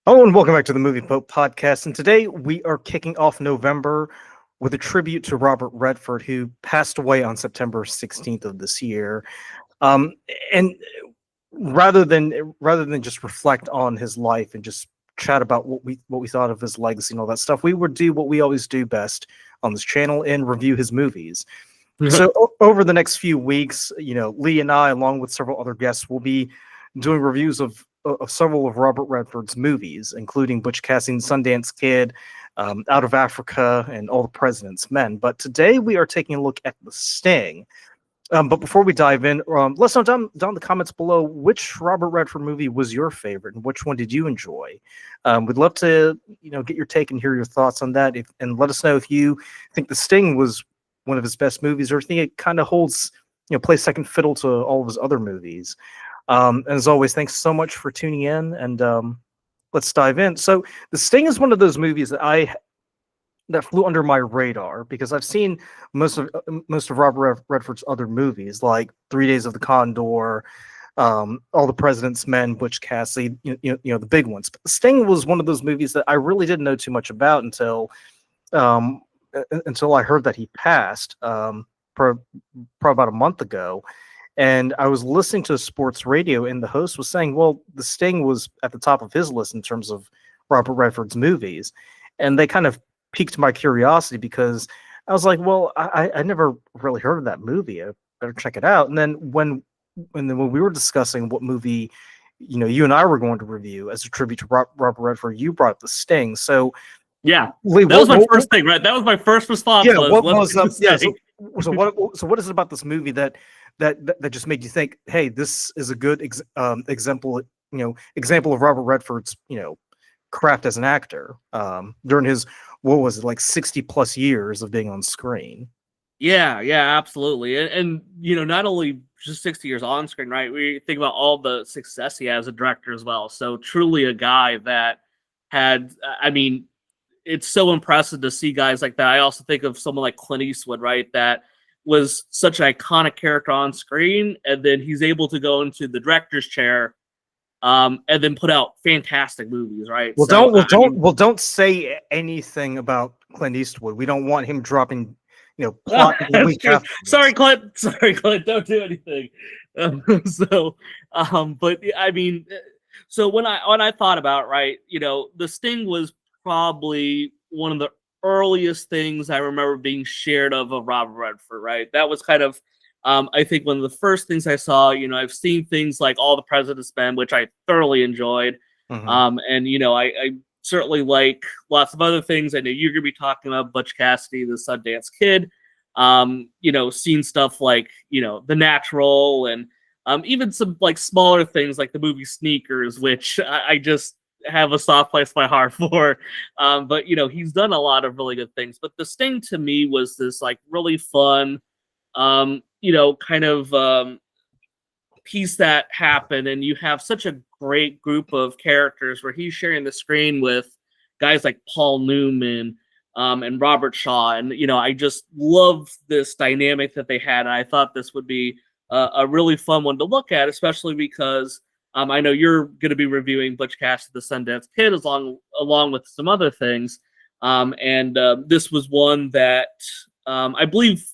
Hello and welcome back to the Movie Pope podcast. And today we are kicking off November with a tribute to Robert Redford, who passed away on September 16th of this year. Um, and rather than just reflect on his life and just chat about what we thought of his legacy and all that stuff, we would do what we always do best on this channel and review his movies. So over the next few weeks, Lee and I, along with several other guests, will be doing reviews of several of Robert Redford's movies, including Butch Cassidy and Sundance Kid, Out of Africa, and All the President's Men. But today we are taking a look at The Sting. But before we dive in, let us know down in the comments below which Robert Redford movie was your favorite and which one did you enjoy. We'd love to get your take and hear your thoughts on that. And let us know if you think The Sting was one of his best movies, or if you think it kind of holds, plays second fiddle to all of his other movies. And as always, thanks so much for tuning in, and let's dive in. So The Sting is one of those movies that flew under my radar because I've seen most of Robert Redford's other movies, like 3 Days of the Condor, All the President's Men, Butch Cassidy, the big ones. But The Sting was one of those movies that I really didn't know too much about until I heard that he passed probably about a month ago. And I was listening to sports radio, and the host was saying, well, The Sting was at the top of his list in terms of Robert Redford's movies. And they kind of piqued my curiosity because I was like, well, I never really heard of that movie. I better check it out. And then when we were discussing what movie, you and I were going to review as a tribute to Robert Redford, you brought up The Sting. So yeah, Lee, that was my first thing, right? That was my first response. Yeah, so what is it about this movie that just made you think, hey, this is a good example of Robert Redford's craft as an actor during his, what was it, like 60 plus years of being on screen? Yeah, absolutely. And not only just 60 years on screen, right? We think about all the success he has as a director as well. So truly a guy that had, it's so impressive to see guys like that. I also think of someone like Clint Eastwood, right? That was such an iconic character on screen, and then he's able to go into the director's chair, and then put out fantastic movies, right? Don't say anything about Clint Eastwood. We don't want him dropping, plot. Sorry, Clint. Don't do anything. So when I thought about, right, The Sting was probably one of the earliest things I remember being shared of Robert Redford, right? That was kind of, I think, one of the first things I saw. I've seen things like All the President's Men, which I thoroughly enjoyed. Mm-hmm. And I certainly like lots of other things. I know you're going to be talking about Butch Cassidy, the Sundance Kid. Seen stuff like, The Natural, and even some like smaller things like the movie Sneakers, which I just have a soft place in my heart for. But he's done a lot of really good things. But The Sting to me was this like really fun, piece that happened, and you have such a great group of characters where he's sharing the screen with guys like Paul Newman, and Robert Shaw, and I just love this dynamic that they had, and I thought this would be a really fun one to look at, especially because I know you're going to be reviewing Butch Cassidy, the Sundance Kid, along with some other things, and this was one that I believe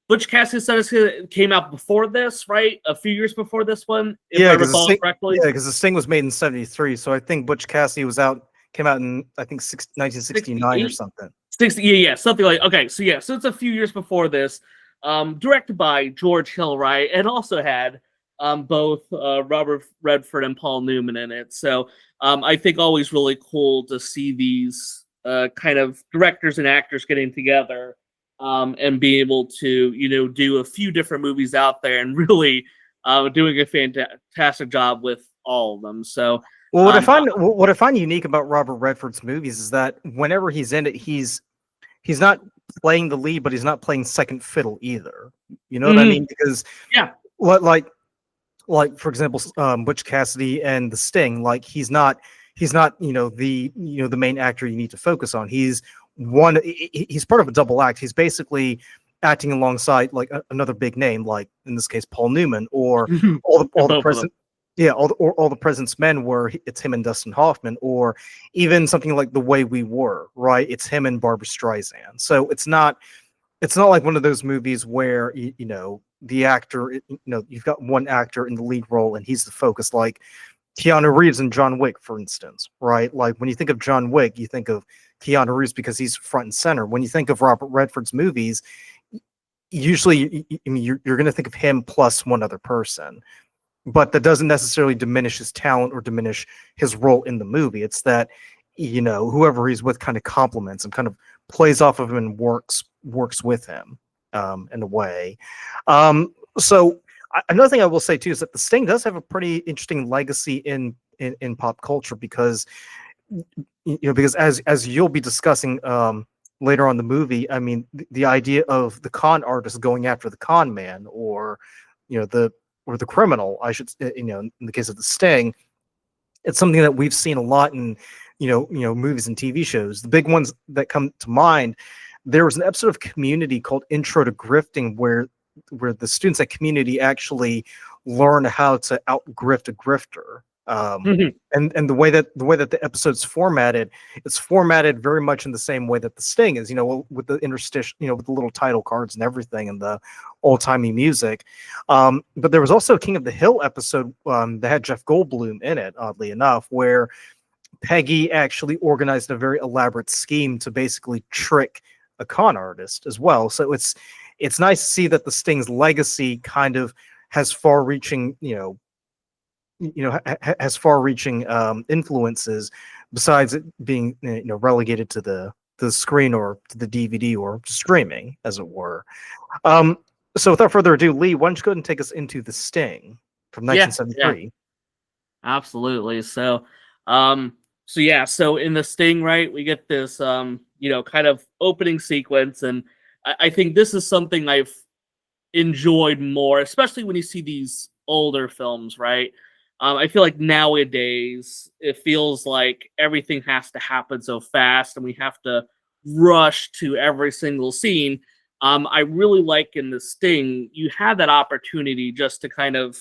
Butch Cassidy, Sundance Kid came out before this, right? A few years before this one, if I recall correctly. Yeah, because The Sting was made in '73, so I think Butch Cassidy came out in 1969 or something. 60, yeah, something like. Okay, so it's a few years before this. Directed by George Hill, right, and also had both Robert Redford and Paul Newman in it. So I think always really cool to see these kind of directors and actors getting together and be able to do a few different movies out there and really doing a fantastic job with all of them. So. Well, what I find unique about Robert Redford's movies is that whenever he's in it, he's not playing the lead, but he's not playing second fiddle either. You know what I mean? Because like for example, Butch Cassidy and The Sting, like he's not the main actor you need to focus on. He's part of a double act. He's basically acting alongside like another big name, like in this case Paul Newman, or all the president. Yeah, all the President's Men were it's him and Dustin Hoffman, or even something like The Way We Were, right? It's him and Barbara Streisand. So it's not like one of those movies where you know the actor, you know, you've got one actor in the lead role and he's the focus, like Keanu Reeves and John Wick, for instance, right? Like when you think of John Wick, you think of Keanu Reeves because he's front and center. When you think of Robert Redford's movies, usually I mean, you're going to think of him plus one other person, but that doesn't necessarily diminish his talent or diminish his role in the movie. It's that, you know, whoever he's with kind of complements him, kind of plays off of him and works with him in a way. So another thing I will say too is that the Sting does have a pretty interesting legacy in pop culture, because you know, because as you'll be discussing later on in the movie, I mean the idea of the con artist going after the con man, or you know the criminal, I should, you know, in the case of the Sting, it's something that we've seen a lot in movies and TV shows. The big ones that come to mind, there was an episode of Community called Intro to Grifting, where the students at Community actually learn how to out grift a grifter. And the way that the episode's formatted, it's formatted very much in the same way that the Sting is, you know, with the interstitial, you know, with the little title cards and everything, and the old-timey music. But there was also a King of the Hill episode that had Jeff Goldblum in it, oddly enough, where Peggy actually organized a very elaborate scheme to basically trick a con artist as well. So it's nice to see that the Sting's legacy kind of has far-reaching, has far-reaching influences, besides it being, you know, relegated to the screen or to the DVD or streaming, as it were. So without further ado, Lee, why don't you go ahead and take us into The Sting from 1973? Yeah, absolutely. So so in The Sting, right, we get this kind of opening sequence, and I think this is something I've enjoyed more, especially when you see these older films, right? I feel like nowadays it feels like everything has to happen so fast and we have to rush to every single scene. I really like in The Sting, you have that opportunity just to kind of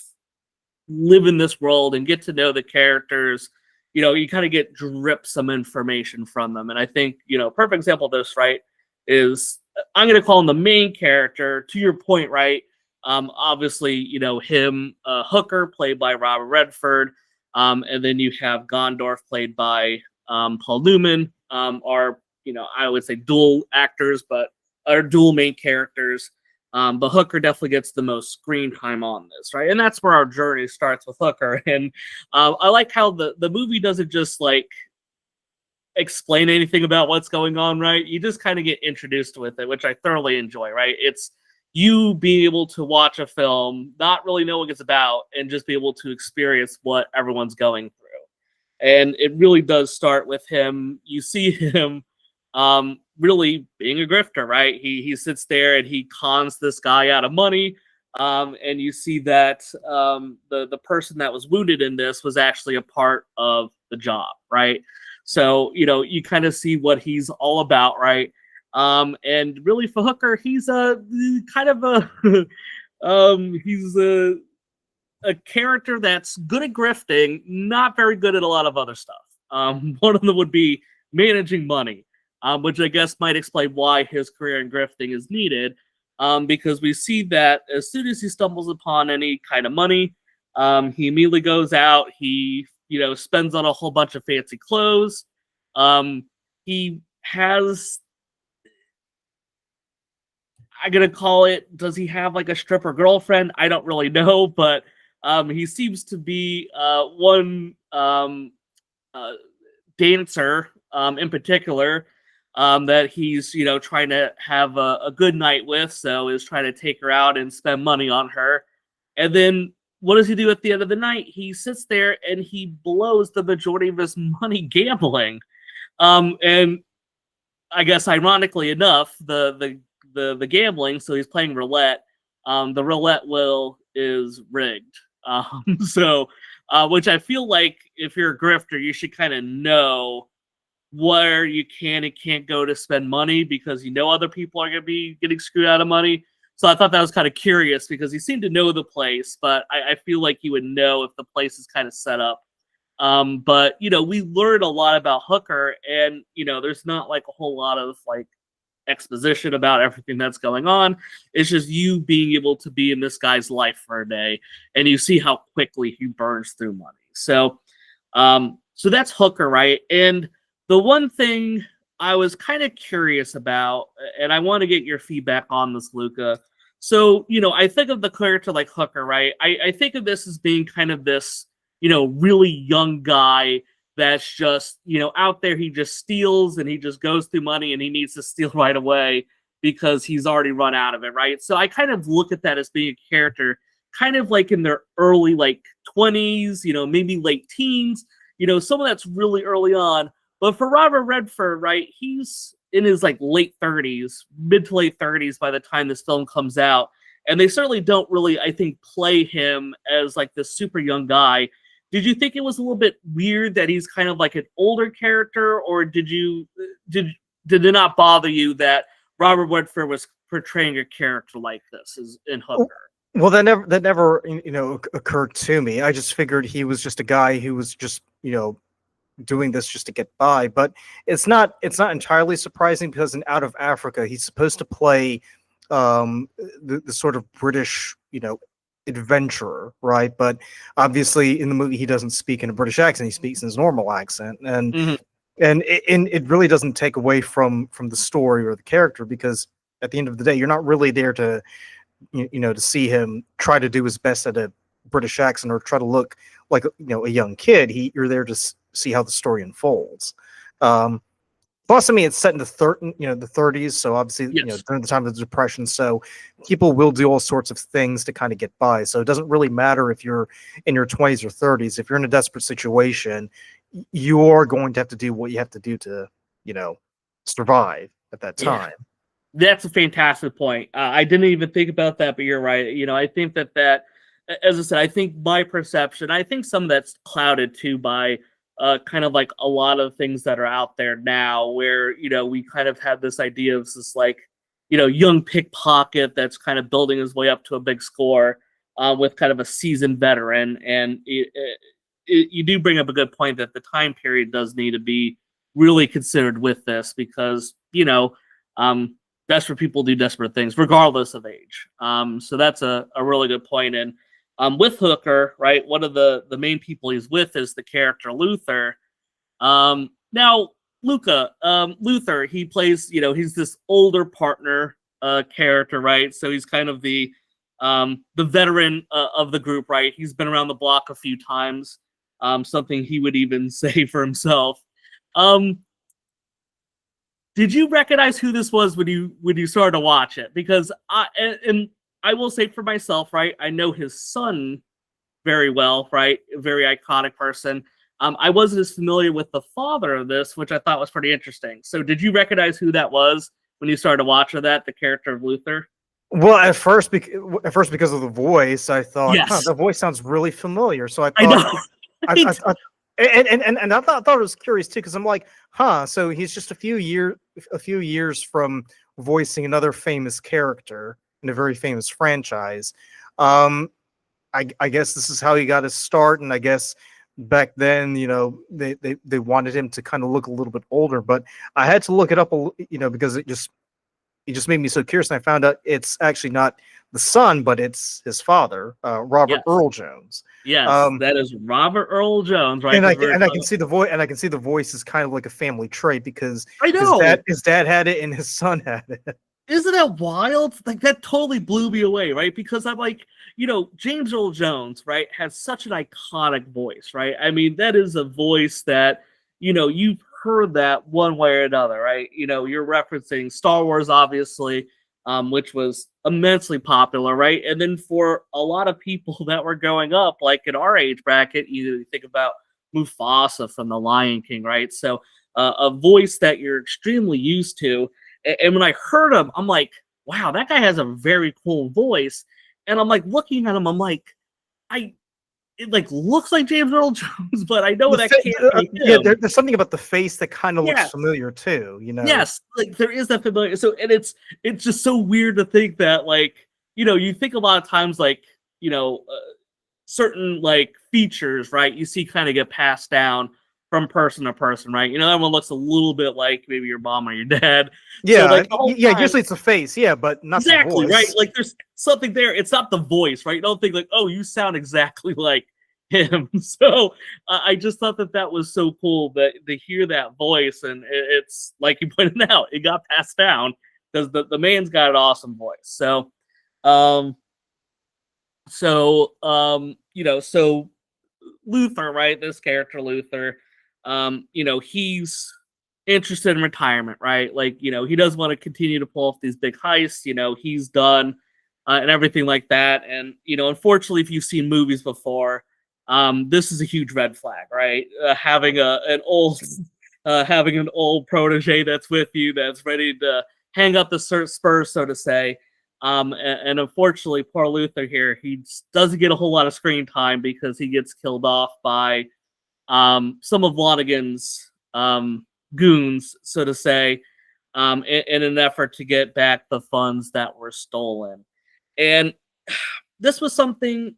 live in this world and get to know the characters. You know, you kind of get drip some information from them. And I think, you know, perfect example of this, right, is I'm going to call him the main character. To your point, right? Obviously, you know, him, Hooker, played by Robert Redford, and then you have Gondorff, played by Paul Newman, are, you know, I would say dual actors, but are dual main characters. But Hooker definitely gets the most screen time on this, right? And that's where our journey starts with Hooker. And I like how the movie doesn't just like explain anything about what's going on, right? You just kind of get introduced with it, which I thoroughly enjoy, right? It's you being able to watch a film, not really know what it's about, and just be able to experience what everyone's going through. And it really does start with him. You see him really being a grifter, right? He sits there and he cons this guy out of money. And you see that the person that was wounded in this was actually a part of the job, right? So, you know, you kind of see what he's all about, right? And really for Hooker, he's a kind of he's a character that's good at grifting, not very good at a lot of other stuff. One of them would be managing money, which I guess might explain why his career in grifting is needed. Because we see that as soon as he stumbles upon any kind of money, he immediately goes out. He, you know, spends on a whole bunch of fancy clothes. He has, I'm gonna call it, does he have like a stripper girlfriend? I don't really know, but he seems to be one dancer in particular that he's, you know, trying to have a good night with, so is trying to take her out and spend money on her. And then what does he do at the end of the night? He sits there and he blows the majority of his money gambling. And I guess ironically enough, the gambling, so he's playing roulette. The roulette wheel is rigged. So which I feel like if you're a grifter, you should kind of know where you can and can't go to spend money, because you know other people are going to be getting screwed out of money. So I thought that was kind of curious because he seemed to know the place, but I feel like he would know if the place is kind of set up. But we learned a lot about Hooker, and there's not like a whole lot of like exposition about everything that's going on. It's just you being able to be in this guy's life for a day, and you see how quickly he burns through money. So that's Hooker, right? And the one thing I was kind of curious about, and I want to get your feedback on this, Luca. So, I think of the character like Hooker, right? I think of this as being kind of this, really young guy that's just, out there. He just steals and he just goes through money and he needs to steal right away because he's already run out of it, right? So I kind of look at that as being a character kind of like in their early like 20s, maybe late teens, someone that's really early on. But for Robert Redford, right, he's in his like late 30s, mid to late 30s by the time this film comes out. And they certainly don't really, I think, play him as like this super young guy. Did you think it was a little bit weird that he's kind of like an older character, or did it not bother you that Robert Redford was portraying a character like this as in Hooker? Well, that never occurred to me. I just figured he was just a guy who was just doing this just to get by. But it's not entirely surprising because in Out of Africa, he's supposed to play the sort of British adventurer, right? But obviously in the movie he doesn't speak in a British accent, he speaks in his normal accent, and it really doesn't take away from the story or the character, because at the end of the day you're not really there to to see him try to do his best at a British accent or try to look like a young kid. You're there to see how the story unfolds. Plus, I mean, it's set in the 30s, so obviously, Yes. during the time of the Depression, so people will do all sorts of things to kind of get by. So it doesn't really matter if you're in your 20s or 30s. If you're in a desperate situation, you're going to have to do what you have to do to, survive at that time. That's a fantastic point. I didn't even think about that, but you're right. I think that, as I said, I think my perception, I think some of that's clouded too by kind of like a lot of things that are out there now where, we kind of have this idea of this like, young pickpocket that's kind of building his way up to a big score with kind of a seasoned veteran. And you do bring up a good point that the time period does need to be really considered with this because, desperate people do desperate things regardless of age. So that's a really good point. And with Hooker, right, one of the main people he's with is the character Luther. Now, Luca, Luther, he plays, he's this older partner character, right? So he's kind of the veteran of the group, right? He's been around the block a few times, something he would even say for himself. Did you recognize who this was when you started to watch it? Because I will say for myself, right, I know his son very well, right? A very iconic person. I wasn't as familiar with the father of this, which I thought was pretty interesting. So did you recognize who that was when you started to watch that, the character of Luther? Well, at first because of the voice, I thought, Yes. the voice sounds really familiar. So I I thought, know. and I thought it was curious too, because I'm like, so he's just a few years from voicing another famous character in a very famous franchise. I guess this is how he got his start, and I guess back then, they wanted him to kind of look a little bit older, but I had to look it up, because it just made me so curious, and I found out it's actually not the son, but it's his father, Robert Earl Jones. Yes, that is Robert Earl Jones, right? And I can see the voice, and I can see the voice is kind of like a family trait because I know his dad had it and his son had it. Isn't that wild? Like that totally blew me away, right? Because I'm like, James Earl Jones, right, has such an iconic voice, right? I mean, that is a voice that, you've heard that one way or another, right? You're referencing Star Wars, obviously, which was immensely popular, right? And then for a lot of people that were growing up, like in our age bracket, you think about Mufasa from The Lion King, right? So a voice that you're extremely used to. And when I heard him, I'm like, wow, that guy has a very cool voice. And I'm like looking at him, I'm like, it like looks like James Earl Jones, but I know that can't be him. There's something about the face that kind of looks familiar too, Yes, like there is that familiar. So, and it's just so weird to think that like you think a lot of times like, certain like features, right? You see kind of get passed down from person to person, right? Everyone looks a little bit like maybe your mom or your dad. So Yeah, like the whole yeah. time, Usually it's the face, yeah, but not the exactly, right? voice. Like there's something there. It's not the voice, right? You don't think like, oh, you sound exactly like him. So I just thought that was so cool that to hear that voice, and it's like you pointed out, it got passed down because the man's got an awesome voice. Um, so Luther, right? This character Luther, he's interested in retirement, right? Like, he doesn't want to continue to pull off these big heists. He's done and everything like that. And unfortunately, if you've seen movies before, this is a huge red flag, right? Having an old protege that's with you, that's ready to hang up the spurs, so to say. And unfortunately, poor Luther here, he doesn't get a whole lot of screen time because he gets killed off by some of Lonigan's goons, so to say, in an effort to get back the funds that were stolen. And this was something,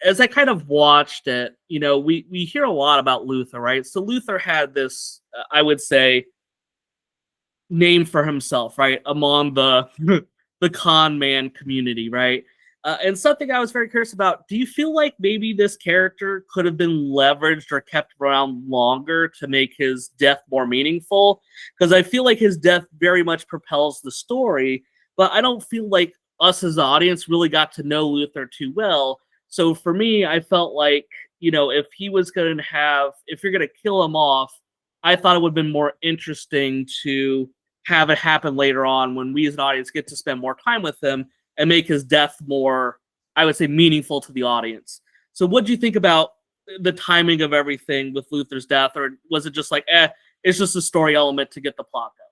as I kind of watched it, we hear a lot about Luther, right? So Luther had this, I would say, name for himself, right, among the the con man community, right? And something I was very curious about, do you feel like maybe this character could have been leveraged or kept around longer to make his death more meaningful? Because I feel like his death very much propels the story, but I don't feel like us as the audience really got to know Luther too well. So for me, I felt like, if you're going to kill him off, I thought it would have been more interesting to have it happen later on when we as an audience get to spend more time with him and make his death more, I would say, meaningful to the audience. So what do you think about the timing of everything with Luther's death? Or was it just like, it's just a story element to get the plot going?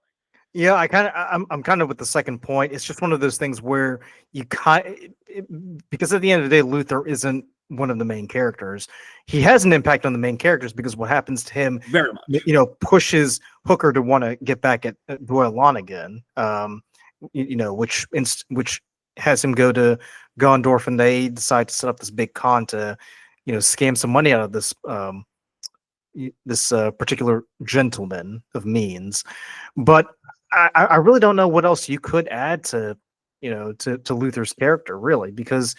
Yeah, I'm kind of with the second point. It's just one of those things where because at the end of the day, Luther isn't one of the main characters. He has an impact on the main characters because what happens to him, Very much. pushes Hooker to want to get back at Doyle Lonigan, which has him go to Gondorff, and they decide to set up this big con to, scam some money out of this particular gentleman of means. But I really don't know what else you could add to Luther's character, really, because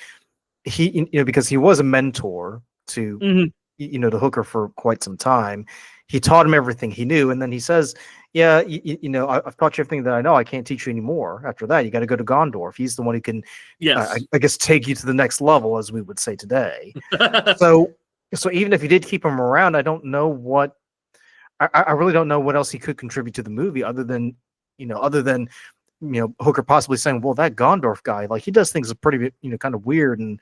he was a mentor to to Hooker for quite some time. He taught him everything he knew, and then he says, "Yeah, I've taught you everything that I know. I can't teach you anymore. After that, you got to go to Gondorff. He's the one who can, Yes. I guess, take you to the next level, as we would say today." So even if you did keep him around, I don't know what. I really don't know what else he could contribute to the movie other than Hooker possibly saying, well, that Gondorff guy, like, he does things pretty, kind of weird. And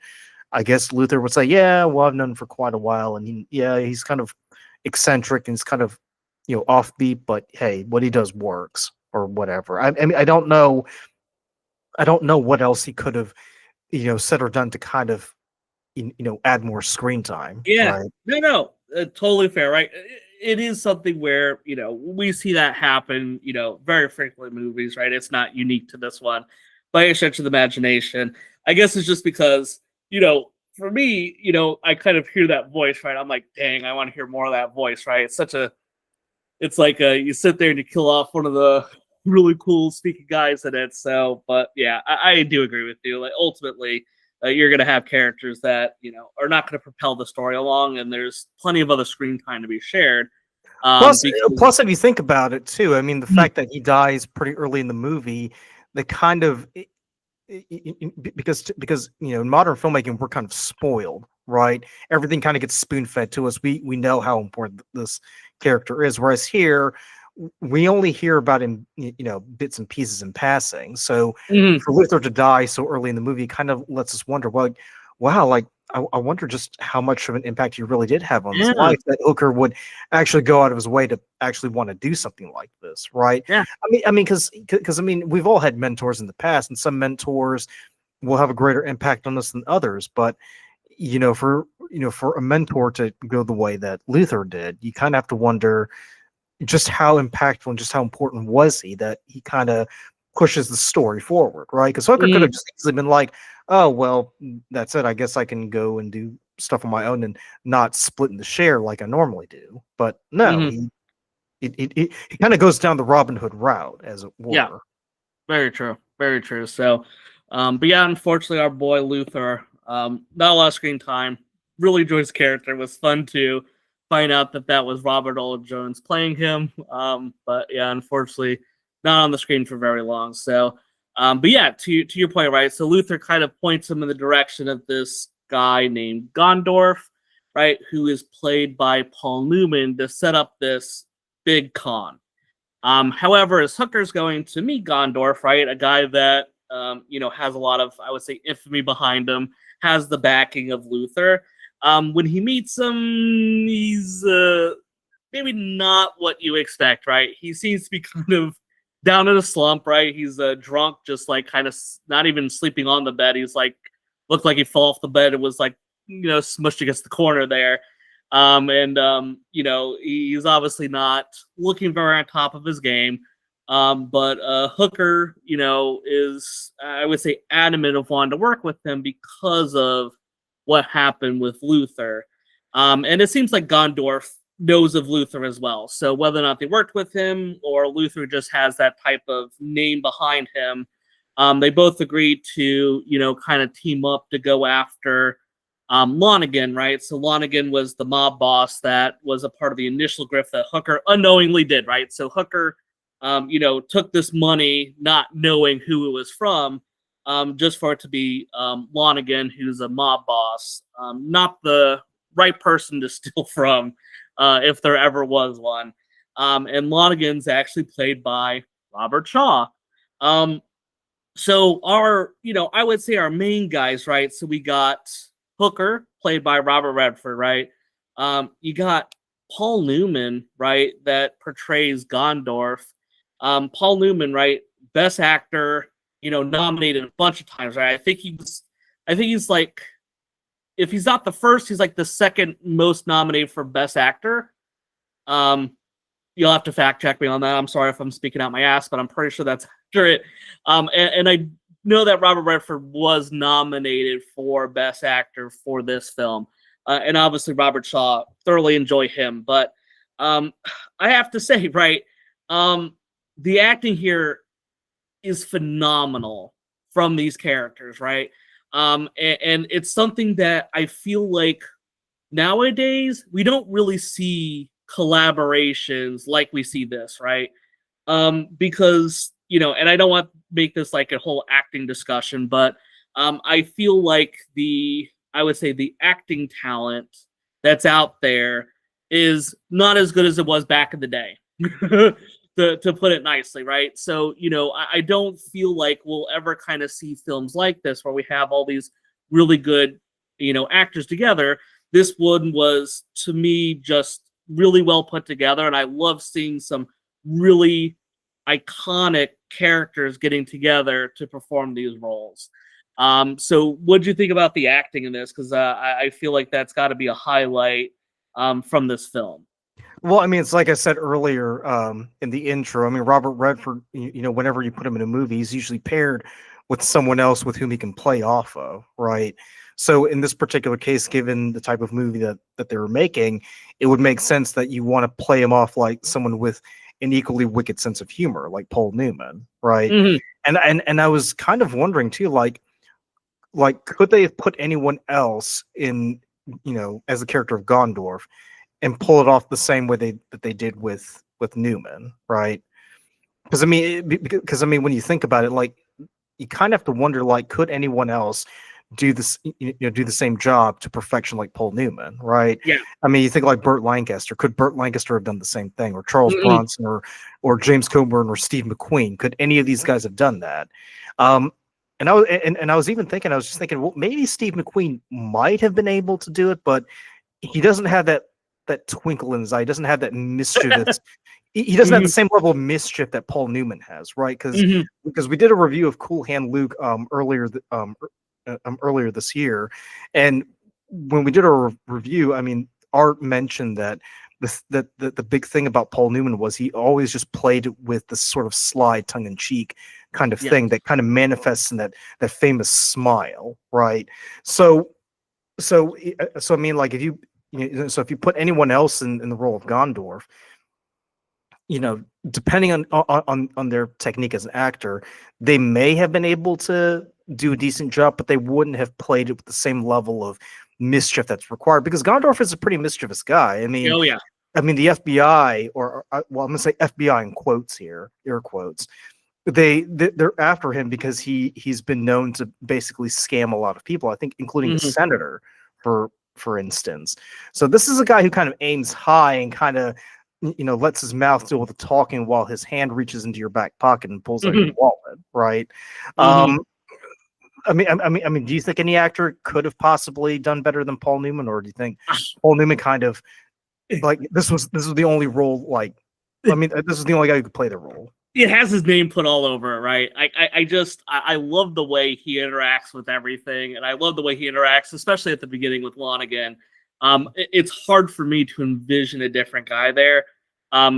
I guess Luther would say, yeah, well, I've known him for quite a while. And he's kind of eccentric and he's kind of, offbeat, but hey, what he does works or whatever. I mean, I don't know what else he could have, said or done to kind of, add more screen time. Yeah. Right? No, totally fair, right? It is something where, we see that happen, very frequently in movies, right? It's not unique to this one by a stretch of the imagination. I guess it's just because, for me, I kind of hear that voice, right? I'm like, dang, I want to hear more of that voice, right? It's like you sit there and you kill off one of the really cool speaking guys in it. So, but yeah, I do agree with you. Like, ultimately, you're going to have characters that are not going to propel the story along, and there's plenty of other screen time to be shared. Plus, if you think about it too, I mean, the fact that he dies pretty early in the movie, the kind of because in modern filmmaking we're kind of spoiled, right? Everything kind of gets spoon fed to us. We know how important this character is, whereas here we only hear about him, bits and pieces in passing. So for Luther to die so early in the movie kind of lets us wonder, well, wow, like I wonder just how much of an impact he really did have on his life, that Hooker would actually go out of his way to actually want to do something like this, right? Yeah. I mean, because we've all had mentors in the past, and some mentors will have a greater impact on us than others. But for a mentor to go the way that Luther did, you kind of have to wonder just how impactful and just how important was he that he kind of pushes the story forward, right? Because Hooker could have just easily been like, oh well, that's it. I guess I can go and do stuff on my own and not splitting the share like I normally do. But no, Hmm. he kind of goes down the Robin Hood route, as it Yeah, were. very true, very true. So, but yeah, unfortunately, our boy Luther, not a lot of screen time. Really enjoyed his character. It was fun to find out that that was Robert Old Jones playing him. But yeah, unfortunately, not on the screen for very long. So, but yeah, to your point, right? So Luther kind of points him in the direction of this guy named Gondorff, right, who is played by Paul Newman to set up this big con. However, as Hooker's going to meet Gondorff, right, a guy that has a lot of, I would say, infamy behind him, has the backing of Luther. When he meets him, he's maybe not what you expect, right? He seems to be kind of down in a slump, right? He's drunk, just like kind of not even sleeping on the bed. He's like looked like he fell off the bed. It was like smushed against the corner there. He's obviously not looking very on top of his game. But Hooker, is, I would say, adamant of wanting to work with him because of what happened with Luther. And it seems like Gondorff knows of Luther as well. So whether or not they worked with him or Luther just has that type of name behind him, they both agreed to, kind of team up to go after Lonigan, right? So Lonigan was the mob boss that was a part of the initial grift that Hooker unknowingly did, right? So Hooker, took this money not knowing who it was from, just for it to be Lonigan, who's a mob boss, not the right person to steal from, if there ever was one. And Lonigan's actually played by Robert Shaw. So our, I would say our main guys, right? So we got Hooker, played by Robert Redford, right? You got Paul Newman, right, that portrays Gondorff. Paul Newman, right, best actor, nominated a bunch of times, right? I think he's like, if he's not the first, he's like the second most nominated for best actor. You'll have to fact check me on that. I'm sorry if I'm speaking out my ass, but I'm pretty sure that's accurate. And I know that Robert Redford was nominated for Best Actor for this film. And obviously Robert Shaw, thoroughly enjoy him. But I have to say, right, the acting here is phenomenal from these characters, right? And it's something that I feel like nowadays we don't really see collaborations like we see this, right? Because and I don't want to make this like a whole acting discussion, but I feel like I would say the acting talent that's out there is not as good as it was back in the day. To put it nicely, right? So, I don't feel like we'll ever kind of see films like this where we have all these really good, actors together. This one was, to me, just really well put together, and I love seeing some really iconic characters getting together to perform these roles. So what do you think about the acting in this? Because I feel like that's got to be a highlight from this film. Well, I mean, it's like I said earlier in the intro. I mean, Robert Redford, whenever you put him in a movie, he's usually paired with someone else with whom he can play off of, right? So in this particular case, given the type of movie that they were making, it would make sense that you want to play him off like someone with an equally wicked sense of humor, like Paul Newman, right? Mm-hmm. And I was kind of wondering too, like could they have put anyone else in, as the character of Gondorff and pull it off the same way that they did with Newman, right? Because I mean, when you think about it, like you kind of have to wonder, like, could anyone else do this, do the same job to perfection like Paul Newman, right? Yeah. I mean, you think like Burt Lancaster. Could Burt Lancaster have done the same thing, or Charles Mm-hmm. Bronson, or James Coburn, or Steve McQueen? Could any of these guys have done that? And I was even thinking, I was just thinking, well, maybe Steve McQueen might have been able to do it, but he doesn't have that twinkle in his eye. He doesn't have that mischievous. He doesn't have the same level of mischief that Paul Newman has, right? Because we did a review of Cool Hand Luke earlier this year, and when we did our review, I mean, Art mentioned that the big thing about Paul Newman was he always just played with this sort of sly tongue in cheek kind of thing that kind of manifests in that famous smile, right? So I mean, like, if if you put anyone else in the role of Gondorff, depending on their technique as an actor, they may have been able to do a decent job, but they wouldn't have played it with the same level of mischief that's required, because Gondorff is a pretty mischievous guy. I mean, Oh yeah. I mean, the FBI, or well, I'm gonna say FBI in quotes here, air quotes. They're after him because he's been known to basically scam a lot of people. I think, including a senator, for instance. So this is a guy who kind of aims high and kind of lets his mouth do all the talking while his hand reaches into your back pocket and pulls out your wallet, right? I mean, do you think any actor could have possibly done better than Paul Newman, or do you think Paul Newman kind of, like, this was the only role, like, I mean, this is the only guy who could play the role? It has his name put all over it, right? I love the way he interacts with everything, and I love the way he interacts, especially at the beginning with Lonigan. It's hard for me to envision a different guy there.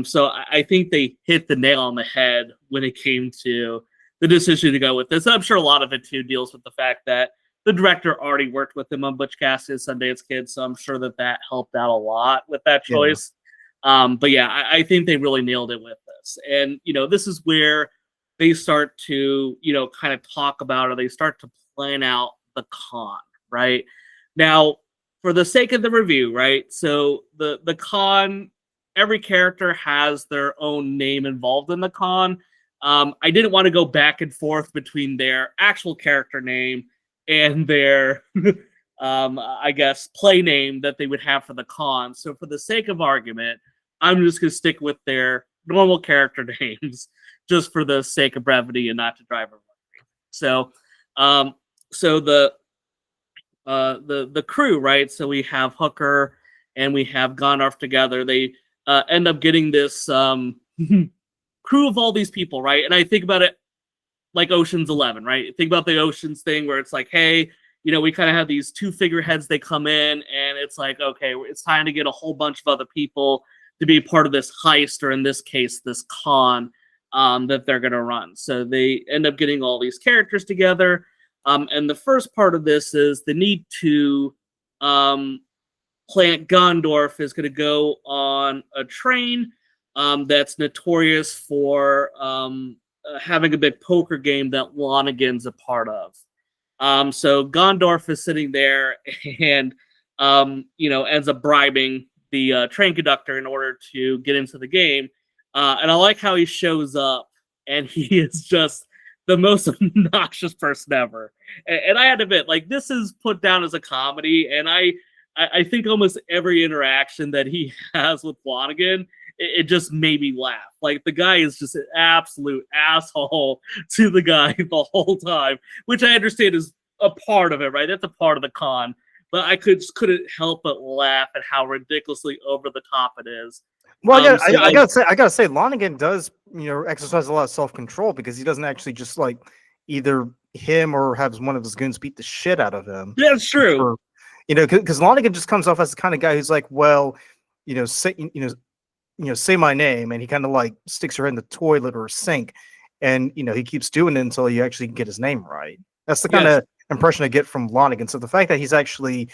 So I think they hit the nail on the head when it came to the decision to go with this. I'm sure a lot of it too deals with the fact that the director already worked with him on Butch Cassidy's Sundance Kid, so I'm sure that helped out a lot with that choice. But yeah, I think they really nailed it with this. And, this is where they start to, kind of talk about, or they start to plan out the con, right? Now, for the sake of the review, right? So the con, every character has their own name involved in the con. I didn't want to go back and forth between their actual character name and their, I guess, play name that they would have for the con. So for the sake of argument, I'm just going to stick with their normal character names, just for the sake of brevity and not to drive everyone crazy. So the crew, right? So we have Hooker and we have Gondorff together. They end up getting this crew of all these people, right? And I think about it like Ocean's 11, right? Think about the Ocean's thing where it's like, hey, we kind of have these two figureheads. They come in and it's like, okay, it's time to get a whole bunch of other people to be part of this heist, or in this case, this con that they're going to run. So they end up getting all these characters together. And the first part of this is the need to plant Gondorff is going to go on a train that's notorious for having a big poker game that Lonigan's a part of. So Gondorff is sitting there and, ends up bribing the train conductor in order to get into the game. And I like how he shows up and he is just the most obnoxious person ever. And I had to admit, like, this is put down as a comedy, and I think almost every interaction that he has with Lonigan, it just made me laugh. Like, the guy is just an absolute asshole to the guy the whole time, which I understand is a part of it, right? That's a part of the con. But I couldn't help but laugh at how ridiculously over the top it is. Well, yeah, I gotta say, Lonigan does, exercise a lot of self-control, because he doesn't actually just, like, either him or have one of his goons beat the shit out of him. Yeah, that's true. Because Lonigan just comes off as the kind of guy who's like, well, say my name, and he kind of like sticks her in the toilet or sink, and he keeps doing it until you actually get his name right. That's the kind of impression I get from Lonigan. So the fact that he's actually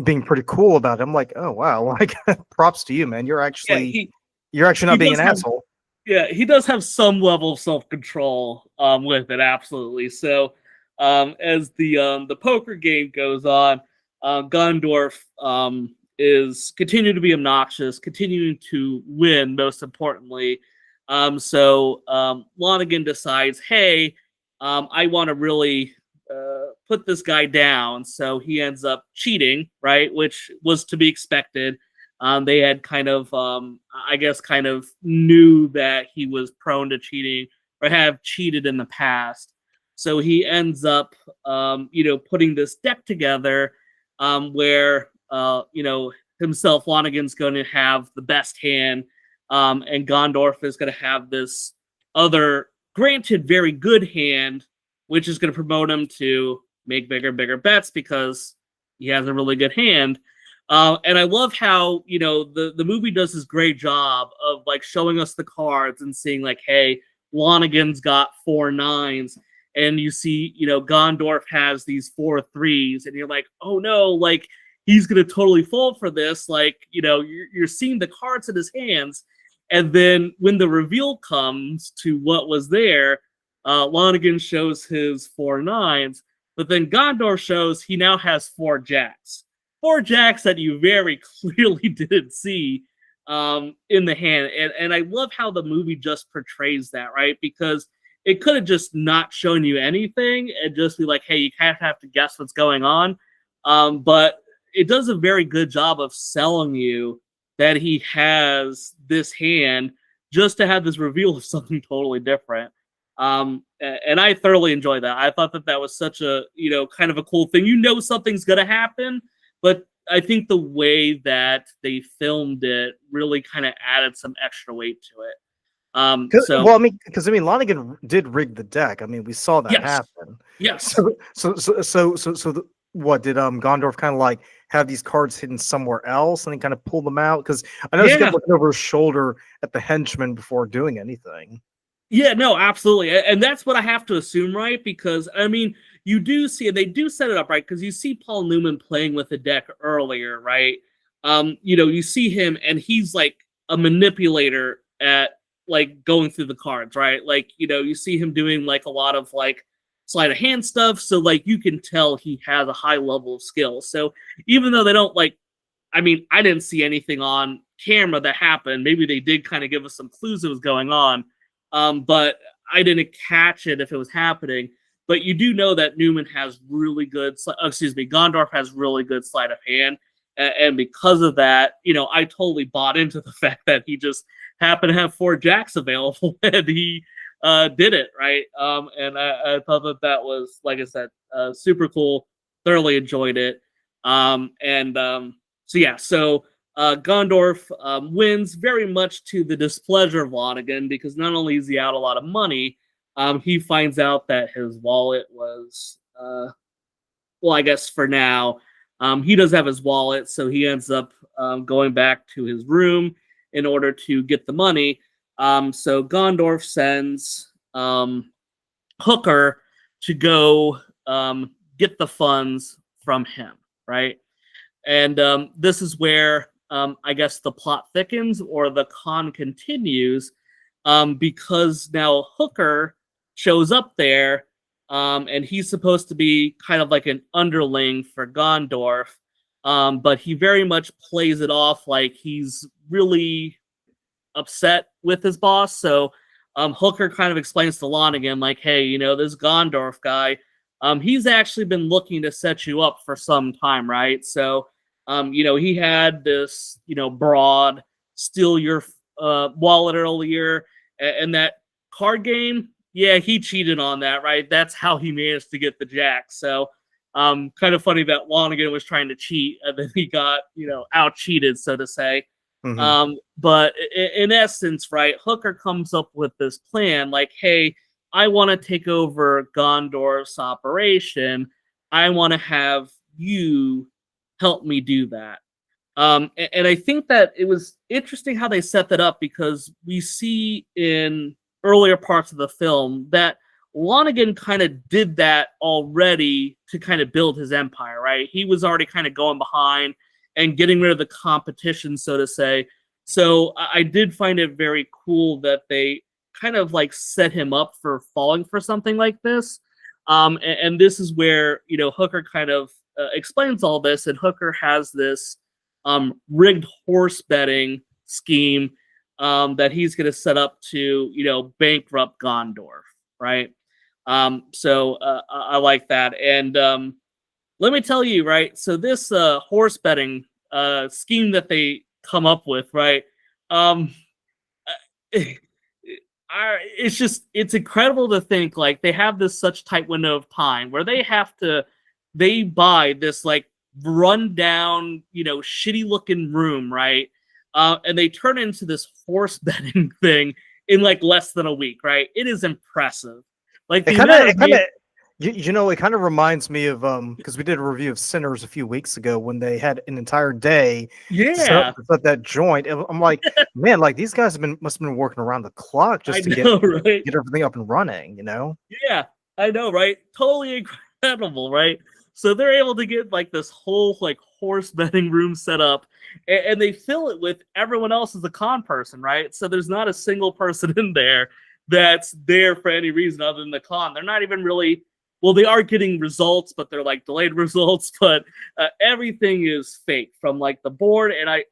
being pretty cool about it, I'm like, oh wow, like, props to you, man. You're actually not being an asshole. Yeah, he does have some level of self-control with it, absolutely. So as the poker game goes on, Gondorff is continuing to be obnoxious, continuing to win, most importantly. So Lonigan decides, hey, I want to really put this guy down. So he ends up cheating, right? Which was to be expected. They had kind of knew that he was prone to cheating or have cheated in the past. So he ends up, putting this deck together where, himself, Lonigan's going to have the best hand, and Gondorff is going to have this other, granted, very good hand, which is going to promote him to make bigger and bigger bets because he has a really good hand. And I love how, the movie does this great job of, like, showing us the cards and seeing, like, hey, Lonigan's got 4 9s, and you see, Gondorff has these 4 3s, and you're like, oh no, like he's gonna totally fall for this. Like, you're seeing the cards in his hands, and then when the reveal comes to what was there, Lonigan shows his 4 9s, but then Gondorff shows he now has 4 jacks. 4 jacks that you very clearly didn't see in the hand. And I love how the movie just portrays that, right? Because it could have just not shown you anything and just be like, hey, you kind of have to guess what's going on. But it does a very good job of selling you that he has this hand just to have this reveal of something totally different. And I thoroughly enjoyed that. I thought that was such a, kind of a cool thing. Something's going to happen, but I think the way that they filmed it really kind of added some extra weight to it. Because Lonigan did rig the deck. I mean, we saw that happen. Yes. What did Gondorff kind of like have these cards hidden somewhere else and then kind of pull them out? Because I know he's looking over his shoulder at the henchman before doing anything. Yeah, no, absolutely. And that's what I have to assume, right? Because, I mean, you do see, and they do set it up, right? Because you see Paul Newman playing with the deck earlier, right? You see him, and he's like a manipulator at, like, going through the cards, right? Like, you see him doing, like, a lot of, like, sleight of hand stuff. So, like, you can tell he has a high level of skill. So, even though they don't, like, I mean, I didn't see anything on camera that happened. Maybe they did kind of give us some clues that was going on. But I didn't catch it if it was happening. But you do know that Newman has really good, Gondorff has really good sleight of hand. And because of that, I totally bought into the fact that he just happened to have 4 jacks available and he did it, right? And I thought that was, like I said, super cool. Thoroughly enjoyed it. So Gondorff wins very much to the displeasure of Lonigan, because not only is he out a lot of money, he finds out that his wallet was, I guess for now, he does have his wallet, so he ends up going back to his room in order to get the money. So Gondorff sends Hooker to go get the funds from him, right? And this is where I guess the plot thickens, or the con continues, because now Hooker shows up there, and he's supposed to be kind of like an underling for Gondorff, but he very much plays it off like he's really upset with his boss. So Hooker kind of explains to Lonigan, like, hey, this Gondorff guy, he's actually been looking to set you up for some time, right? So he had this, broad steal your wallet earlier, and that card game, yeah, he cheated on that, right? That's how he managed to get the jack. So kind of funny that Lonigan was trying to cheat, and then he got, out-cheated, so to say. Mm-hmm. But in essence, right, Hooker comes up with this plan, like, hey, I want to take over Gondorff's operation. I want to have you help me do that. And I think that it was interesting how they set that up, because we see in earlier parts of the film that Lonigan kind of did that already to kind of build his empire, right? He was already kind of going behind and getting rid of the competition, so to say. So I did find it very cool that they kind of like set him up for falling for something like this. And this is where, Hooker kind of explains all this, and Hooker has this rigged horse betting scheme that he's going to set up to, bankrupt Gondorff, right? So I like that. And let me tell you, right? So this horse betting scheme that they come up with, right? It's incredible to think, like, they have this such tight window of time where they buy this like rundown, shitty looking room, right? And they turn it into this horse betting thing in like less than a week, right? It is impressive. Like You know, it kind of reminds me of because we did a review of Sinners a few weeks ago when they had an entire day Yeah, to set that joint. And I'm like, man, like these guys must have been working around the clock I just to know, right? get everything up and running, you know? Yeah, I know, right? Totally incredible, right? So they're able to get like this whole like horse betting room set up, and they fill it with everyone else as a con person, right? So there's not a single person in there that's there for any reason other than the con. They're not even really, well, they are getting results, but they're like delayed results. But everything is fake from like the board, and I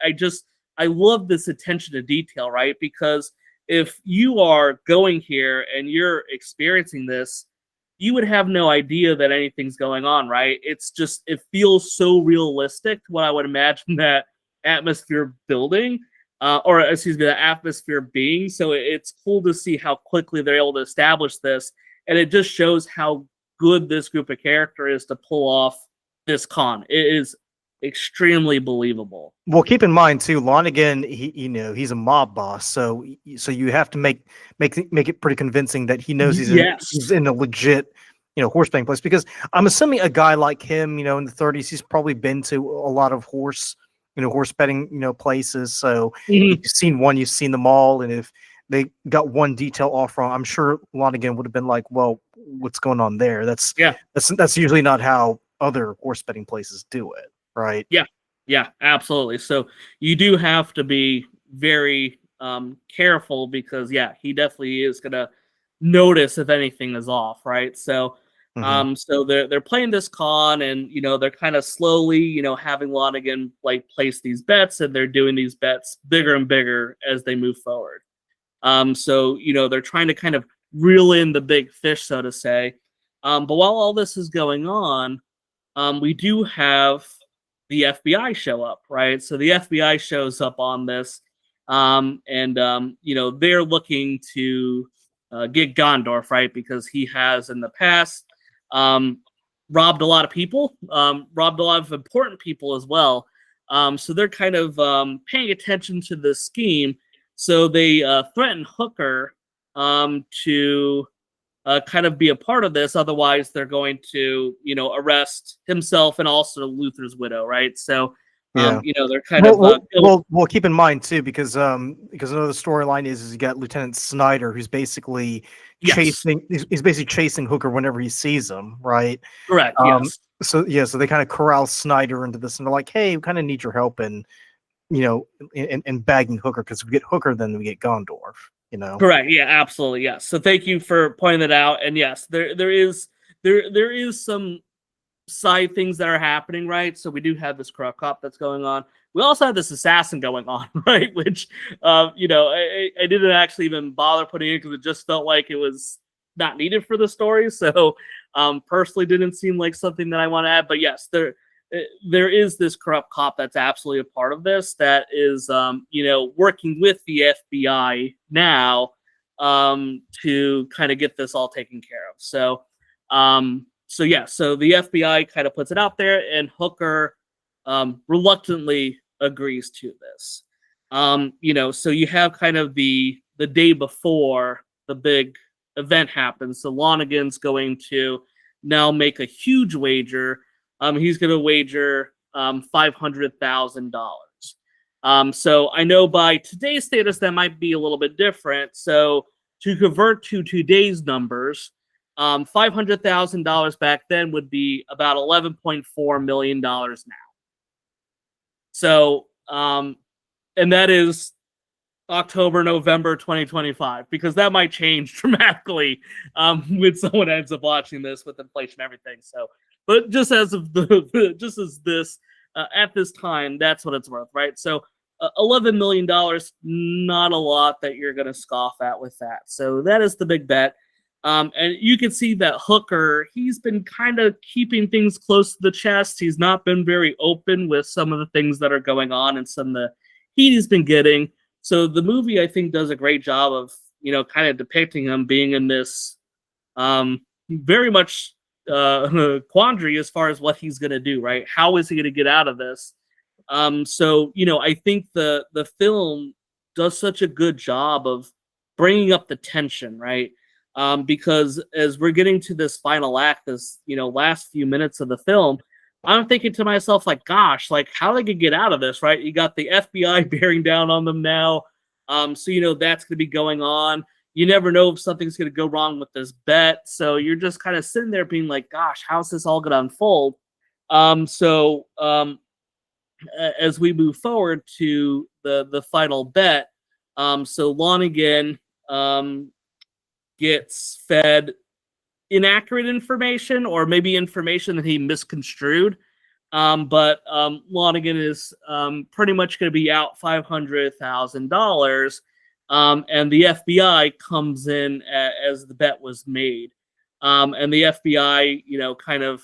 love this attention to detail, right? Because if you are going here and you're experiencing this, you would have no idea that anything's going on, right? It's just, it feels so realistic to what I would imagine that atmosphere building, or excuse me, the atmosphere being. So it's cool to see how quickly they're able to establish this. And it just shows how good this group of character is to pull off this con. It is extremely believable. Well, keep in mind too, Lonigan, he's a mob boss, so you have to make it pretty convincing that he knows he's Yes. in a legit, horse betting place. Because I'm assuming a guy like him, in the 30s, he's probably been to a lot of horse betting, places. So if Mhm. you've seen one, you've seen them all, and if they got one detail off wrong, I'm sure Lonigan would have been like, "Well, what's going on there?" Yeah. That's usually not how other horse betting places do it, right? Yeah, yeah, absolutely. So you do have to be very careful because yeah, he definitely is gonna notice if anything is off, right? So Hmm. so they're playing this con and they're kind of slowly, having Lonigan like place these bets and they're doing these bets bigger and bigger as they move forward. So they're trying to kind of reel in the big fish, so to say. But while all this is going on, we do have the FBI show up, right? So the FBI shows up on this, and they're looking to get Gondorff, right? Because he has in the past um, robbed a lot of people, robbed a lot of important people as well. So they're kind of paying attention to this scheme. So they threaten Hooker to kind of be a part of this. Otherwise, they're going to, arrest himself and also Luther's widow, right? So, Yeah. they're kind of Well, keep in mind too, because another storyline is you got Lieutenant Snyder, who's basically yes, he's basically chasing Hooker whenever he sees him, right? correct, Um, yes, so yeah, so they kind of corral Snyder into this, and they're like, "Hey, we kind of need your help in, in bagging Hooker, because if we get Hooker, then we get Gondorff." You know? correct, yeah, absolutely, yes. So thank you for pointing that out. And yes, there is some side things that are happening, right? So we do have this corrupt cop that's going on. We also have this assassin going on, right? Which, I didn't actually even bother putting in because it just felt like it was not needed for the story. So, personally, didn't seem like something that I want to add. But yes, there is this corrupt cop that's absolutely a part of this that is, working with the FBI now to kind of get this all taken care of. So yeah, so the FBI kind of puts it out there, and Hooker reluctantly agrees to this. So you have kind of the day before the big event happens. So Lonigan's going to now make a huge wager. He's going to wager $500,000. So I know by today's status that might be a little bit different. So to convert to today's numbers, $500,000 back then would be about $11.4 million now. So, and that is October, November 2025, because that might change dramatically when someone ends up watching this with inflation and everything. So, but just as of just as this at this time, that's what it's worth, right? So, $11 million, not a lot that you're going to scoff at with that. So that is the big bet. And you can see that Hooker, he's been kind of keeping things close to the chest. He's not been very open with some of the things that are going on and some of the heat he's been getting. So the movie, I think, does a great job of, kind of depicting him being in this very much quandary as far as what he's going to do, right? How is he going to get out of this? So, I think the film does such a good job of bringing up the tension, right? because as we're getting to this final act, this last few minutes of the film, I'm thinking to myself, like, gosh, like, how they could get out of this, right? You got the FBI bearing down on them now, so that's going to be going on. You never know if something's going to go wrong with this bet, so you're just kind of sitting there being like, gosh, how's this all going to unfold? As we move forward to the final bet, so Lonigan gets fed inaccurate information, or maybe information that he misconstrued. But Lonigan is pretty much going to be out $500,000, and the FBI comes in as the bet was made, and the FBI, kind of,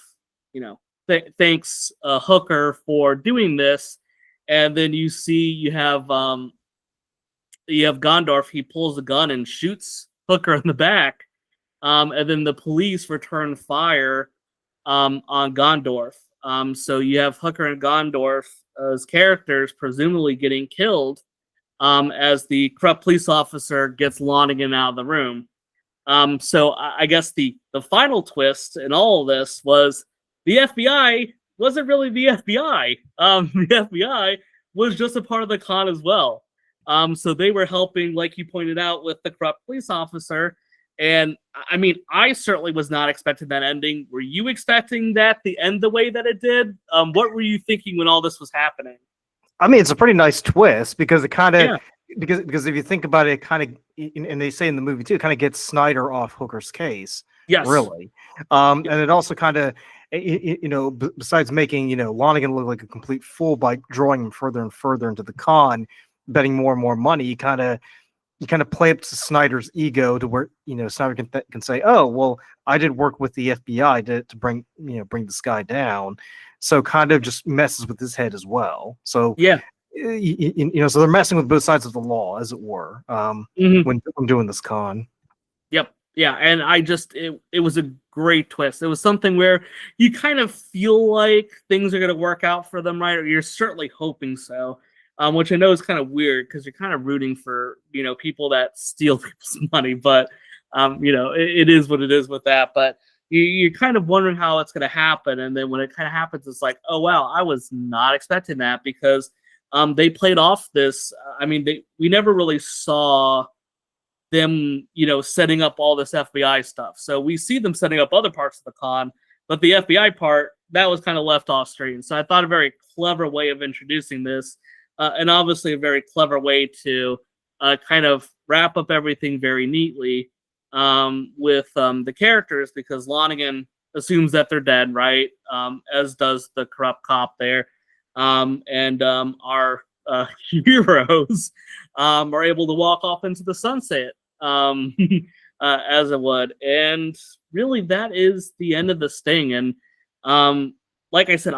thanks Hooker for doing this, and then you have Gondorff. He pulls a gun and shoots Hooker in the back, and then the police return fire on Gondorff. So you have Hooker and Gondorff as characters presumably getting killed as the corrupt police officer gets Lonigan out of the room. So I guess the final twist in all of this was the FBI wasn't really the FBI. The FBI was just a part of the con as well. So they were helping, like you pointed out, with the corrupt police officer. And I mean, I certainly was not expecting that ending. Were you expecting that to end the way that it did? What were you thinking when all this was happening? I mean, it's a pretty nice twist because it kind of, because if you think about it, kind of, and they say in the movie too, it kind of gets Snyder off Hooker's case. Yes. Really. And it also kind of, besides making, Lonigan look like a complete fool by drawing him further and further into the con, betting more and more money, you kind of play up to Snyder's ego to where, Snyder can say, oh, well, I did work with the FBI to bring this guy down. So kind of just messes with his head as well. So, yeah, so they're messing with both sides of the law, as it were, when doing this con. Yep. Yeah. And it was a great twist. It was something where you kind of feel like things are going to work out for them, right? Or you're certainly hoping so. Which I know is kind of weird because you're kind of rooting for, people that steal people's money, but, it is what it is with that. But you're kind of wondering how it's going to happen. And then when it kind of happens, it's like, oh, wow, I was not expecting that because they played off this. We never really saw them, setting up all this FBI stuff. So we see them setting up other parts of the con, but the FBI part, that was kind of left off screen. So I thought a very clever way of introducing this. And obviously a very clever way to kind of wrap up everything very neatly with the characters, because Lonigan assumes that they're dead, right? As does the corrupt cop there. And our heroes are able to walk off into the sunset, as it would. And really, that is the end of the sting. And like I said,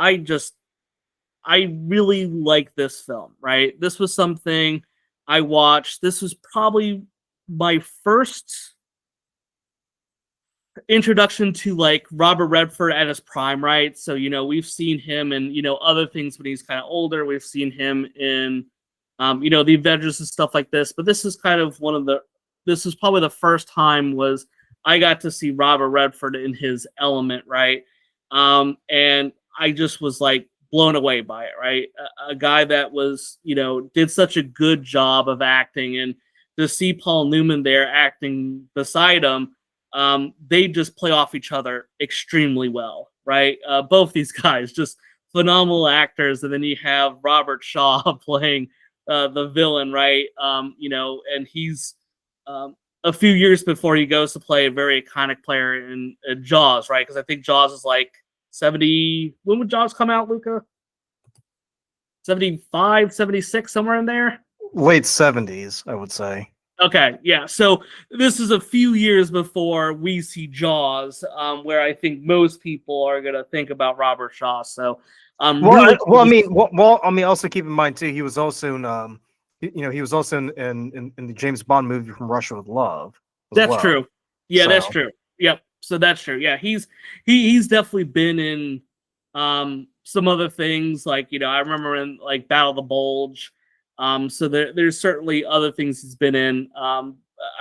I really like this film, right? This was something I watched. This was probably my first introduction to like Robert Redford at his prime, right? So, we've seen him in, other things when he's kind of older. We've seen him in, the Avengers and stuff like this. But this is kind of this is probably the first time was I got to see Robert Redford in his element, right? And I just was like, blown away by it, right? A guy that was, did such a good job of acting, and to see Paul Newman there acting beside him, they just play off each other extremely well, right? Both these guys, just phenomenal actors. And then you have Robert Shaw playing the villain, right? And he's a few years before he goes to play a very iconic player in Jaws, right? Because I think Jaws is like 70. When would Jaws come out, Luca? 75, 76, somewhere in there? Late 70s, I would say. Okay, yeah. So this is a few years before we see Jaws, where I think most people are going to think about Robert Shaw. So, also keep in mind too, he was also in, he was also in the James Bond movie From Russia with Love. That's true. Yeah, that's true. Yep. So that's true. Yeah, he's definitely been in some other things, like, I remember in like Battle of the Bulge. So there's certainly other things he's been in.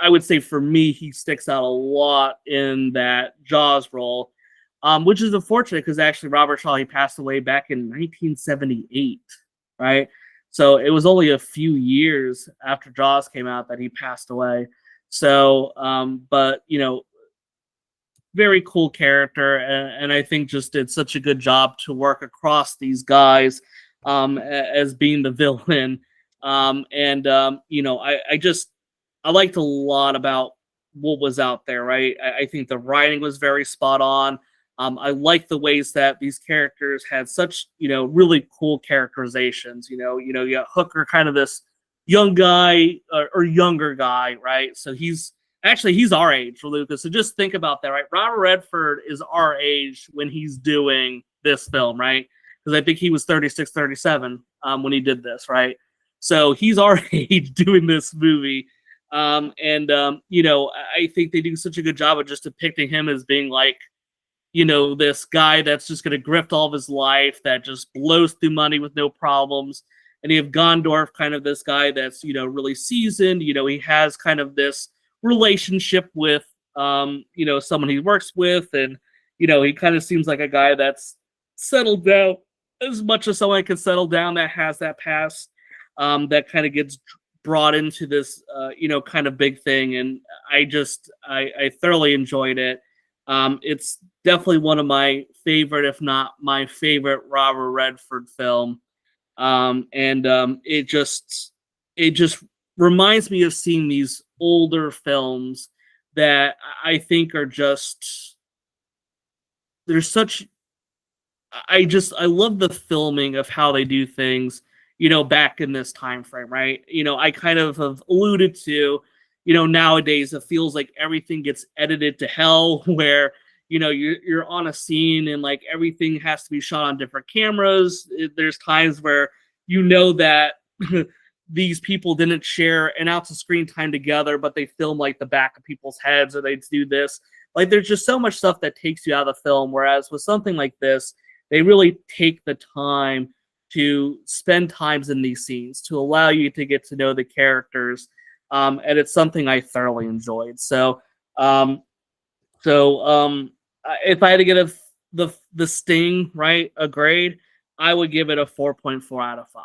I would say for me, he sticks out a lot in that Jaws role, which is unfortunate because actually Robert Shaw, he passed away back in 1978, right? So it was only a few years after Jaws came out that he passed away. So, but very cool character, and I think just did such a good job to work across these guys as being the villain. I liked a lot about what was out there, right? I think the writing was very spot on. I like the ways that these characters had such, really cool characterizations. You got Hooker, kind of this young guy or younger guy, right? So he's our age, Lucas. So just think about that, right? Robert Redford is our age when he's doing this film, right? Because I think he was 36, 37 when he did this, right? So he's our age doing this movie. I think they do such a good job of just depicting him as being like, this guy that's just going to grift all of his life, that just blows through money with no problems. And you have Gondorff, kind of this guy that's, really seasoned. He has kind of this relationship with, someone he works with. And, he kind of seems like a guy that's settled down as much as someone can settle down that has that past, that kind of gets brought into this, kind of big thing. And I thoroughly enjoyed it. It's definitely one of my favorite, if not my favorite, Robert Redford film. It just reminds me of seeing these older films that I think are just, there's such, I love the filming of how they do things, back in this time frame, right? I kind of have alluded to, nowadays it feels like everything gets edited to hell, where you're on a scene and like everything has to be shot on different cameras. There's times where that these people didn't share an ounce of screen time together, but they film like the back of people's heads, or they do this. Like there's just so much stuff that takes you out of the film. Whereas with something like this, they really take the time to spend times in these scenes to allow you to get to know the characters. And it's something I thoroughly enjoyed. So if I had to give the Sting, right, a grade, I would give it a 4.4 out of 5.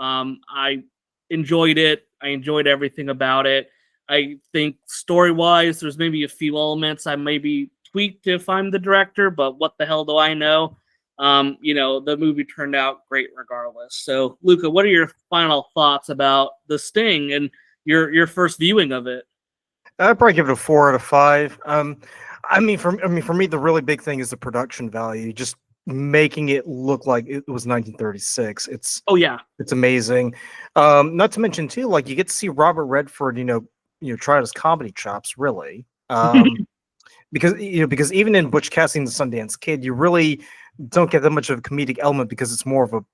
I enjoyed it. I enjoyed everything about it. I think story-wise, there's maybe a few elements I maybe tweaked if I'm the director, but what the hell do I know? The movie turned out great regardless. So, Luca, what are your final thoughts about The Sting and your first viewing of it? I'd probably give it a 4 out of 5. For me, the really big thing is the production value. Just making it look like it was 1936. It's amazing. Not to mention too, like you get to see Robert Redford, try his comedy chops, really. Because even in Butch Cassidy and the Sundance Kid, you really don't get that much of a comedic element because it's more of a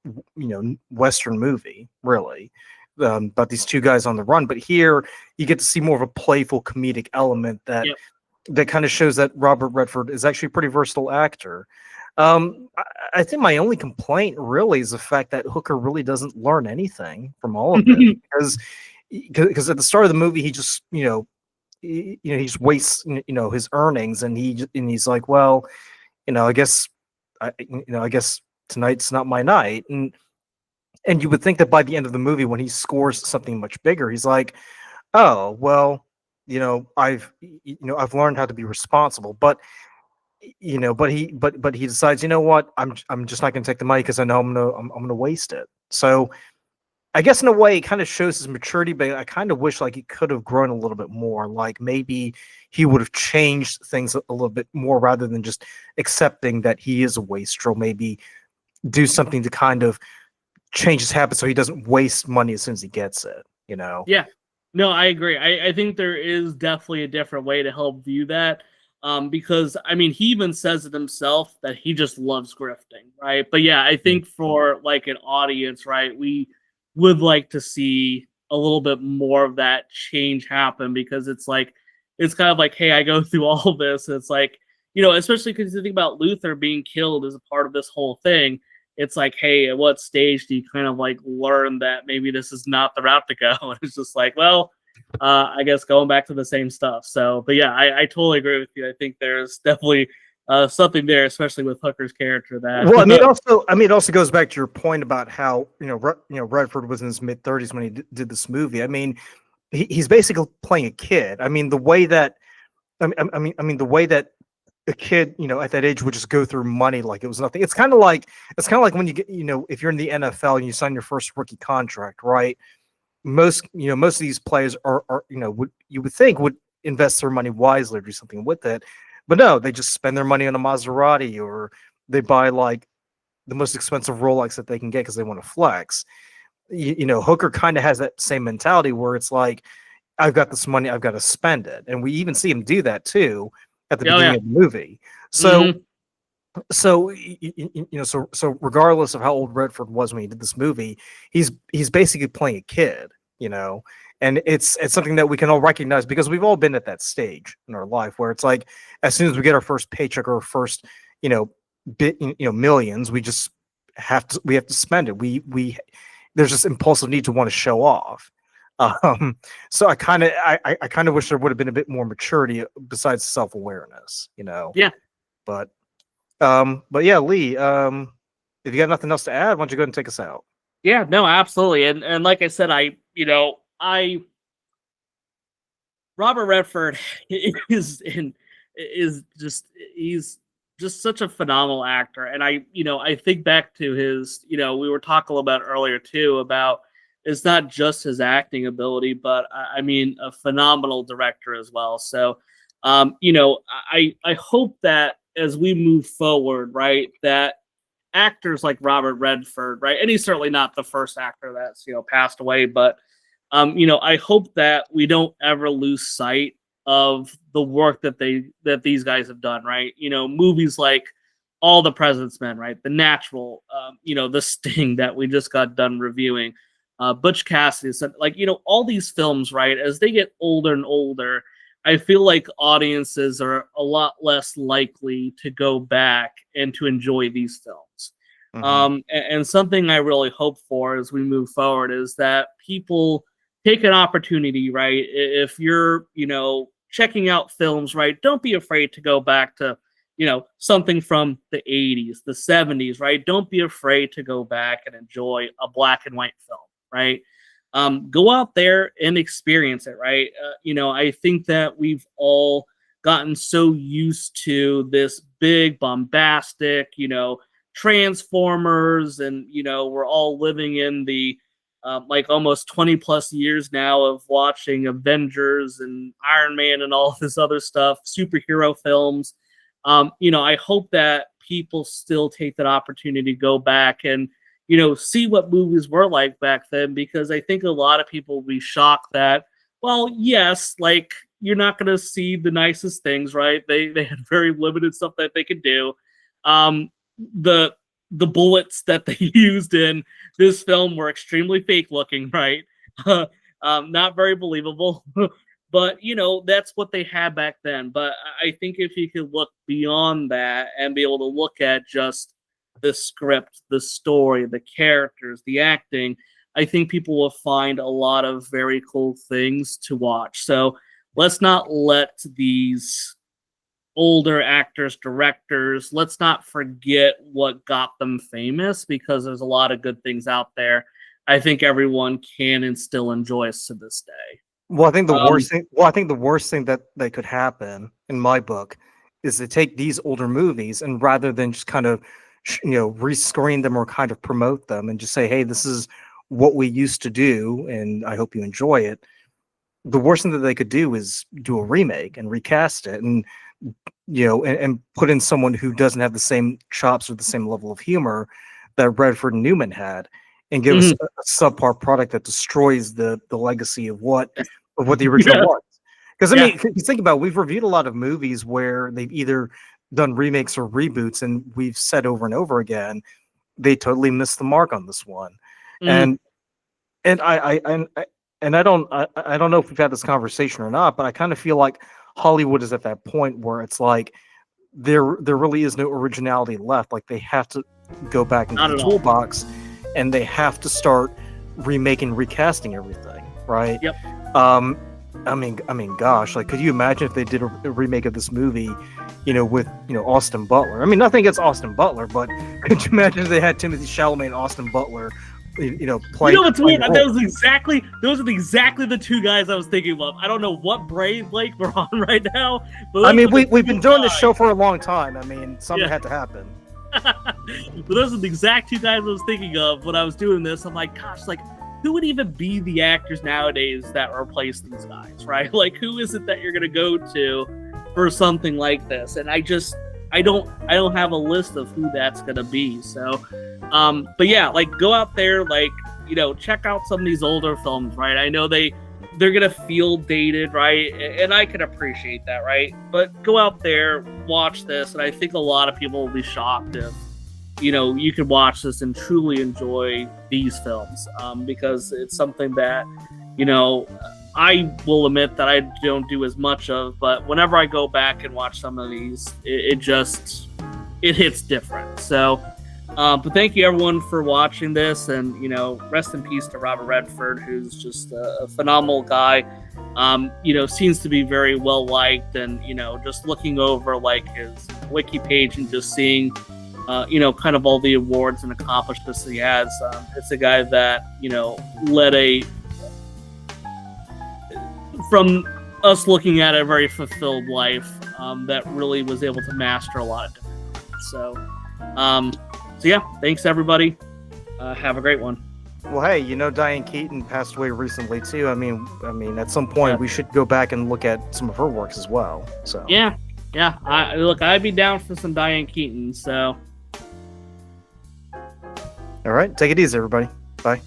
Western movie, really. About these two guys on the run, but here you get to see more of a playful comedic element that kind of shows that Robert Redford is actually a pretty versatile actor. I think my only complaint really is the fact that Hooker really doesn't learn anything from all of it, because at the start of the movie he just he just wastes his earnings, and he's like, well, I guess tonight's not my night. And you would think that by the end of the movie, when he scores something much bigger, he's like, "Oh, well, I've learned how to be responsible." But he decides, you know what? I'm just not going to take the money because I know I'm gonna waste it. So I guess in a way, it kind of shows his maturity, but I kind of wish like he could have grown a little bit more. Like maybe he would have changed things a little bit more rather than just accepting that he is a wastrel. Maybe do something to kind of change his habits so he doesn't waste money as soon as he gets it, Yeah. No, I agree. I think there is definitely a different way to help view that. Because he even says it himself that he just loves grifting, right? But yeah, I think for like an audience, right, we would like to see a little bit more of that change happen, because it's kind of like, hey, I go through all this. It's like, especially because you think about Luther being killed as a part of this whole thing. It's like, hey, at what stage do you kind of like learn that maybe this is not the route to go? And it's just like, well, I guess going back to the same stuff. So, but yeah, I totally agree with you. I think there's definitely something there, especially with Hooker's character. That Well, it also goes back to your point about how Redford was in his mid-30s when he did this movie. I mean, he's basically playing a kid. I mean, the way that the way that a kid, at that age would just go through money like it was nothing. It's kind of like when you get, if you're in the NFL and you sign your first rookie contract, right? Most of these players are you would think would invest their money wisely or do something with it, but no, they just spend their money on a Maserati, or they buy like the most expensive Rolex that they can get because they want to flex. Hooker kind of has that same mentality where it's like, I've got this money, I've got to spend it, and we even see him do that too at the beginning of the movie. So, so regardless of how old Redford was when he did this movie, he's basically playing a kid, and it's something that we can all recognize because we've all been at that stage in our life where it's like, as soon as we get our first paycheck or our first, millions, we just have to spend it. We there's this impulsive need to want to show off. So I kind of wish there would have been a bit more maturity besides self-awareness, Yeah. But yeah, Lee, if you got nothing else to add, why don't you go ahead and take us out? Yeah, no, absolutely. And like I said, Robert Redford is he's just such a phenomenal actor. And I think back to his, we were talking a little bit earlier too about, it's not just his acting ability, but I mean, a phenomenal director as well. So, I hope that as we move forward, right, that actors like Robert Redford, right, and he's certainly not the first actor that's, passed away, but, I hope that we don't ever lose sight of the work that these guys have done, right? Movies like All the President's Men, right? The Natural, The Sting that we just got done reviewing. Butch Cassidy, all these films, right? As they get older and older, I feel like audiences are a lot less likely to go back and to enjoy these films. Mm-hmm. And something I really hope for as we move forward is that people take an opportunity, right? If you're, checking out films, right? Don't be afraid to go back to, something from the 80s, the 70s, right? Don't be afraid to go back and enjoy a black and white film. Right? Go out there and experience it, right? I think that we've all gotten so used to this big, bombastic, Transformers, and, we're all living in the almost 20 plus years now of watching Avengers and Iron Man and all this other stuff, superhero films. I hope that people still take that opportunity to go back and see what movies were like back then, because I think a lot of people will be shocked that, well, yes, like, you're not going to see the nicest things, right? They had very limited stuff that they could do. The bullets that they used in this film were extremely fake looking, right? Not very believable. But, that's what they had back then. But I think if you could look beyond that and be able to look at just the script, the story, the characters, the acting, I think people will find a lot of very cool things to watch. So let's not let these older actors, directors, let's not forget what got them famous, because there's a lot of good things out there. I think everyone can and still enjoys to this day. Well, I think the worst thing that could happen in my book is to take these older movies and rather than just kind of rescreen them or kind of promote them and just say, hey, this is what we used to do and I hope you enjoy it. The worst thing that they could do is do a remake and recast it and and put in someone who doesn't have the same chops or the same level of humor that Redford and Newman had, and give us a subpar product that destroys the legacy of what the original was. Because I mean, if you think about it, we've reviewed a lot of movies where they've either done remakes or reboots, and we've said over and over again, they totally missed the mark on this one. And I don't know if we've had this conversation or not, but I kind of feel like Hollywood is at that point where it's like there really is no originality left. Like, they have to go back into the toolbox and they have to start remaking, recasting everything, right? Yep. Gosh, like, could you imagine if they did a remake of this movie, with Austin Butler? I mean, nothing against Austin Butler, but could you imagine if they had Timothy Chalamet and Austin Butler, play? What's weird? Those are exactly the two guys I was thinking of. I don't know what brain Blake we're on right now, but we've been doing this show for a long time. I mean, something had to happen. But those are the exact two guys I was thinking of when I was doing this. I'm like, gosh, like, who would even be the actors nowadays that replace these guys, right? Like, who is it that you're gonna go to for something like this? And I don't have a list of who that's gonna be. So, but yeah, like, go out there, like, check out some of these older films, right? I know they're gonna feel dated, right? And I can appreciate that, right? But go out there, watch this, and I think a lot of people will be shocked if you could watch this and truly enjoy these films, because it's something that I will admit that I don't do as much of, but whenever I go back and watch some of these, it hits different. So, but thank you everyone for watching this, and rest in peace to Robert Redford, who's just a phenomenal guy. Seems to be very well liked, and just looking over like his wiki page and just seeing kind of all the awards and accomplishments he has. It's a guy that led from us looking at a very fulfilled life, that really was able to master a lot of different things. So yeah, thanks everybody. Have a great one. Well, hey, Diane Keaton passed away recently too. I mean, at some point we should go back and look at some of her works as well. So yeah. I'd be down for some Diane Keaton. So all right, take it easy, everybody. Bye.